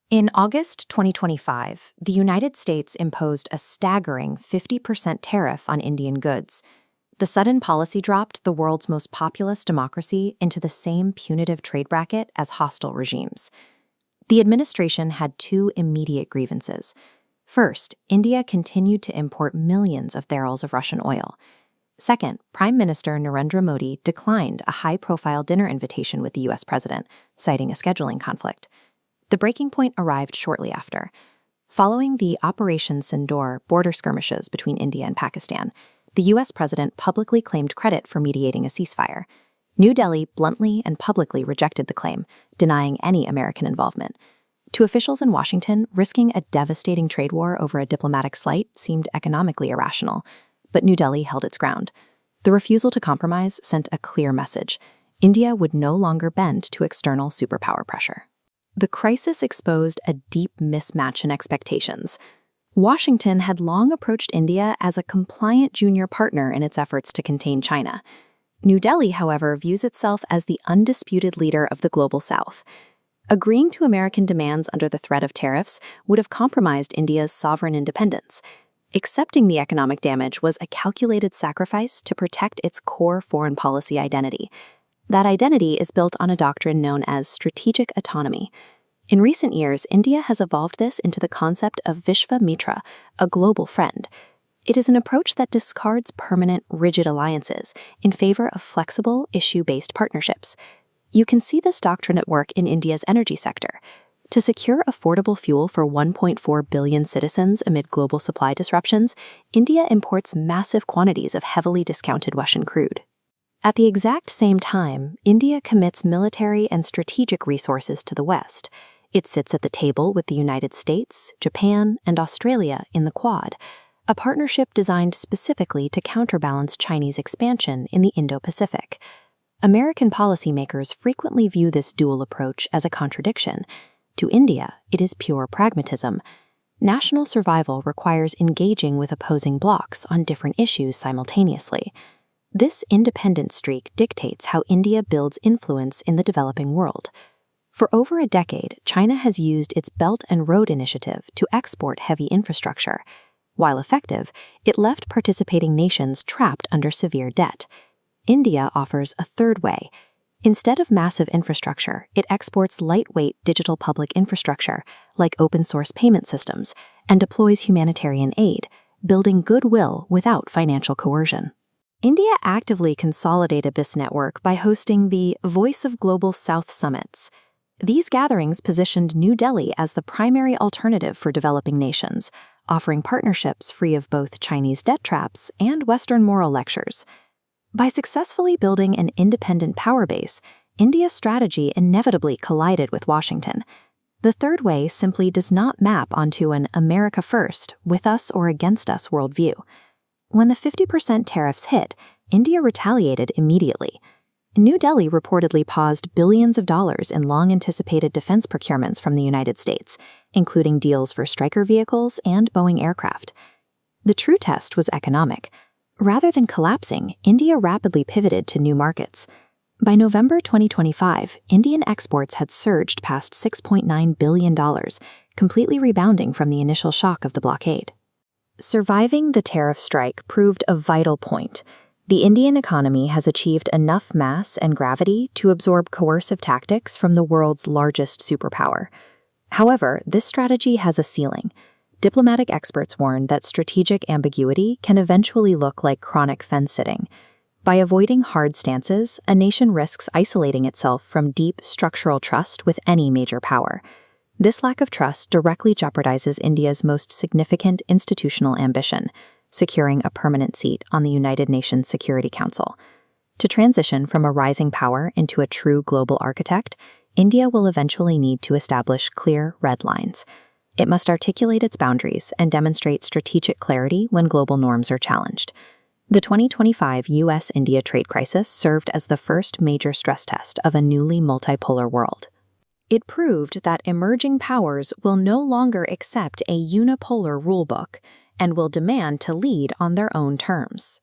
In August 2025, the United States imposed a staggering 50% tariff on Indian goods. The sudden policy dropped the world's most populous democracy into the same punitive trade bracket as hostile regimes. The administration had two immediate grievances. First, India continued to import millions of barrels of Russian oil. Second, Prime Minister Narendra Modi declined a high-profile dinner invitation with the U.S. president, citing a scheduling conflict. The breaking point arrived shortly after. Following the Operation Sindoor border skirmishes between India and Pakistan, the U.S. president publicly claimed credit for mediating a ceasefire. New Delhi bluntly and publicly rejected the claim, denying any American involvement. To officials in Washington, risking a devastating trade war over a diplomatic slight seemed economically irrational, but New Delhi held its ground. The refusal to compromise sent a clear message: India would no longer bend to external superpower pressure. The crisis exposed a deep mismatch in expectations. Washington had long approached India as a compliant junior partner in its efforts to contain China. New Delhi, however, views itself as the undisputed leader of the global South. Agreeing to American demands under the threat of tariffs would have compromised India's sovereign independence. Accepting the economic damage was a calculated sacrifice to protect its core foreign policy identity. That identity is built on a doctrine known as strategic autonomy. In recent years, India has evolved this into the concept of Vishva Mitra, a global friend. It is an approach that discards permanent, rigid alliances in favor of flexible, issue-based partnerships. You can see this doctrine at work in India's energy sector. To secure affordable fuel for 1.4 billion citizens amid global supply disruptions, India imports massive quantities of heavily discounted Russian crude. At the exact same time, India commits military and strategic resources to the West. It sits at the table with the United States, Japan, and Australia in the Quad, a partnership designed specifically to counterbalance Chinese expansion in the Indo-Pacific. American policymakers frequently view this dual approach as a contradiction. To India, it is pure pragmatism. National survival requires engaging with opposing blocs on different issues simultaneously. This independent streak dictates how India builds influence in the developing world. For over a decade, China has used its Belt and Road Initiative to export heavy infrastructure. While effective, it left participating nations trapped under severe debt. India offers a third way. Instead of massive infrastructure, it exports lightweight digital public infrastructure, like open-source payment systems, and deploys humanitarian aid, building goodwill without financial coercion. India actively consolidated this network by hosting the Voice of Global South summits. These gatherings positioned New Delhi as the primary alternative for developing nations, offering partnerships free of both Chinese debt traps and Western moral lectures. By successfully building an independent power base, India's strategy inevitably collided with Washington. The third way simply does not map onto an America first, with us or against us worldview. When the 50% tariffs hit, India retaliated immediately. New Delhi reportedly paused billions of dollars in long-anticipated defense procurements from the United States, including deals for Stryker vehicles and Boeing aircraft. The true test was economic. Rather than collapsing, India rapidly pivoted to new markets. By November 2025, Indian exports had surged past $6.9 billion, completely rebounding from the initial shock of the blockade. Surviving the tariff strike proved a vital point. The Indian economy has achieved enough mass and gravity to absorb coercive tactics from the world's largest superpower. However, this strategy has a ceiling. Diplomatic experts warn that strategic ambiguity can eventually look like chronic fence-sitting. By avoiding hard stances, a nation risks isolating itself from deep structural trust with any major power. This lack of trust directly jeopardizes India's most significant institutional ambition, securing a permanent seat on the United Nations Security Council. To transition from a rising power into a true global architect, India will eventually need to establish clear red lines. It must articulate its boundaries and demonstrate strategic clarity when global norms are challenged. The 2025 U.S.-India trade crisis served as the first major stress test of a newly multipolar world. It proved that emerging powers will no longer accept a unipolar rulebook and will demand to lead on their own terms.